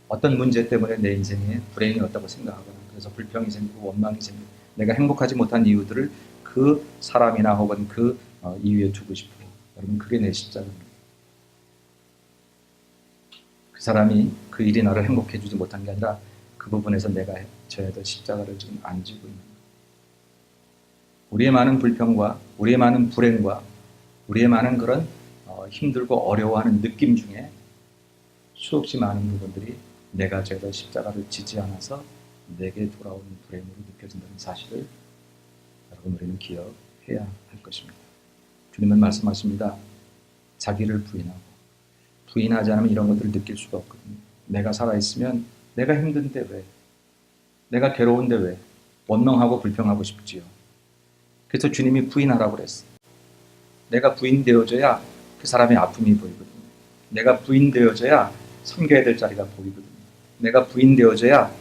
어떤 문제 때문에 내 인생에 불행이 없다고 생각하거나 그래서 불평이 생기고 원망이 생기고 내가 행복하지 못한 이유들을 그 사람이나 혹은 그 이유에 두고 싶어요. 여러분 그게 내 십자가입니다. 그 사람이 그 일이 나를 행복해 주지 못한 게 아니라 그 부분에서 내가 져야 될 십자가를 지금 안 지고 있는 거예요. 우리의 많은 불평과 우리의 많은 불행과 우리의 많은 그런 힘들고 어려워하는 느낌 중에 수없이 많은 부분들이 내가 져야 될 십자가를 지지 않아서 내게 돌아오는 불행으로 느껴진다는 사실을 여러분 우리는 기억해야 할 것입니다. 주님은 말씀하십니다. 자기를 부인하지 않으면 이런 것들을 느낄 수가 없거든요. 내가 살아있으면 내가 힘든데 왜? 내가 괴로운데 왜? 원망하고 불평하고 싶지요. 그래서 주님이 부인하라고 그랬어요. 내가 부인되어져야 그 사람의 아픔이 보이거든요. 내가 부인되어져야 섬겨야 될 자리가 보이거든요. 내가 부인되어져야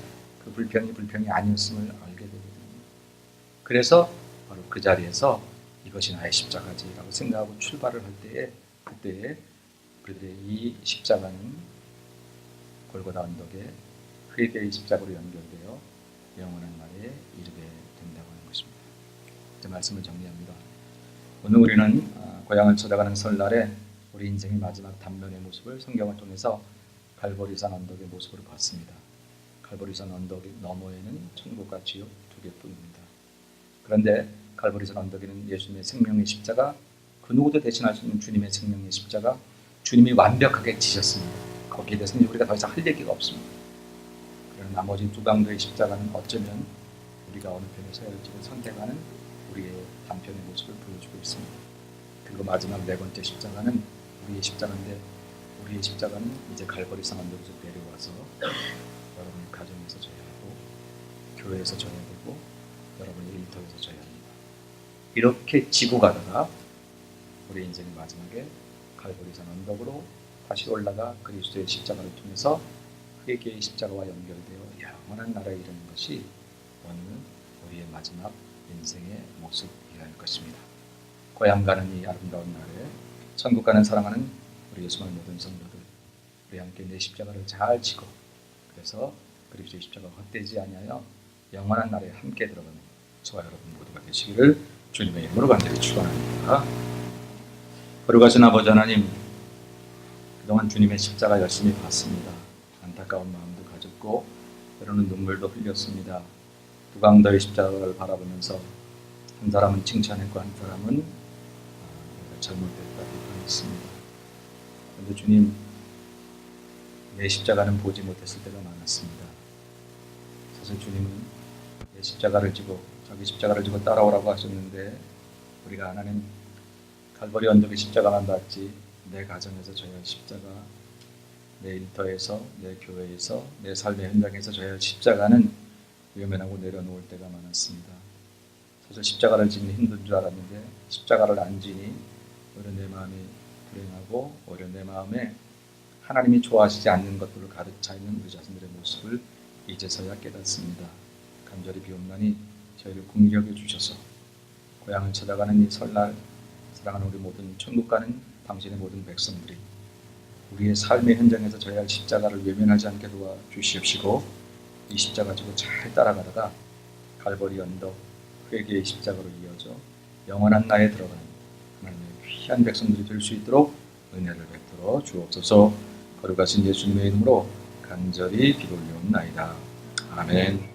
그 불평이 아니었음을 알게 되거든요. 그래서 바로 그 자리에서 이것이 나의 십자가지라고 생각하고 출발을 할 때에 그때에 그들의 이 십자가는 골고다 언덕에 회개의 십자가로 연결되어 영원한 날에 이르게 된다고 하는 것입니다. 이제 말씀을 정리합니다. 오늘 우리는 고향을 찾아가는 설날에 우리 인생의 마지막 단면의 모습을 성경을 통해서 갈보리산 언덕의 모습으로 봤습니다. 갈보리산 언덕 너머에는 천국과 지옥 두 개뿐입니다. 그런데 갈보리산 언덕에는 예수님의 생명의 십자가, 그 누구도 대신할 수 있는 주님의 생명의 십자가, 주님이 완벽하게 지셨습니다. 거기에 대해서는 우리가 더 이상 할 얘기가 없습니다. 그러나 나머지 두 강도의 십자가는 어쩌면 우리가 어느 편에 서야 할지를 선택하는 우리의 단편의 모습을 보여주고 있습니다. 그리고 마지막 네 번째 십자가는 우리의 십자가인데 우리의 십자가는 이제 갈보리산 언덕에서 내려와서 여러분의 가정에서 져야 하고 교회에서 져야 되고 여러분의 일터에서 져야 합니다. 이렇게 지고 가다가 우리 인생의 마지막에 갈보리산 언덕으로 다시 올라가 그리스도의 십자가를 통해서 회개의 십자가와 연결되어 영원한 나라에 이르는 것이 오늘 우리의 마지막 인생의 모습이어야 할 것입니다. 고향 가는 이 아름다운 날에 천국 가는 사랑하는 우리 예수님의 모든 성도들, 우리 함께 내 십자가를 잘 지고 그래서 그리스도의 십자가가 헛되지 아니하여 영원한 나라에 함께 들어가는 저와 여러분 모두가 되시기를 주님의 이름으로 간절히 축원합니다. 거룩하신 아버지 하나님, 그동안 주님의 십자가 열심히 봤습니다. 안타까운 마음도 가졌고 때로는 눈물도 흘렸습니다. 두강도의 십자가를 바라보면서 한 사람은 칭찬했고 한 사람은 내가 잘못됐다 비판했습니다. 그런데 주님, 내 십자가는 보지 못했을 때가 많았습니다. 사실 주님은 내 십자가를 지고 자기 십자가를 지고 따라오라고 하셨는데 우리가 하나님 갈보리 언덕의 십자가만 봤지 내 가정에서 져야 할 십자가, 내 일터에서, 내 교회에서, 내 삶의 현장에서 져야 할 십자가는 외면하고 내려놓을 때가 많았습니다. 사실 십자가를 지니 힘든 줄 알았는데 십자가를 안 지니 오히려 내 마음이 불행하고 오히려 내 마음에 하나님이 좋아하시지 않는 것들을 가득 차 있는 우리 자신들의 모습을 이제서야 깨닫습니다. 간절히 비옵나니 저희를 긍휼히 주셔서 고향을 찾아가는 이 설날 사랑하는 우리 모든 천국 가는 당신의 모든 백성들이 우리의 삶의 현장에서 져야 할 십자가를 외면하지 않게 도와주시옵시고 이 십자가 지고 잘 따라가다가 갈보리 언덕 회개의 십자가로 이어져 영원한 나라에 들어가는 하나님의 귀한 백성들이 될 수 있도록 은혜를 베풀어 주옵소서. 거룩하신 예수님의 이름으로 간절히 기도 올려옵나이다. 아멘.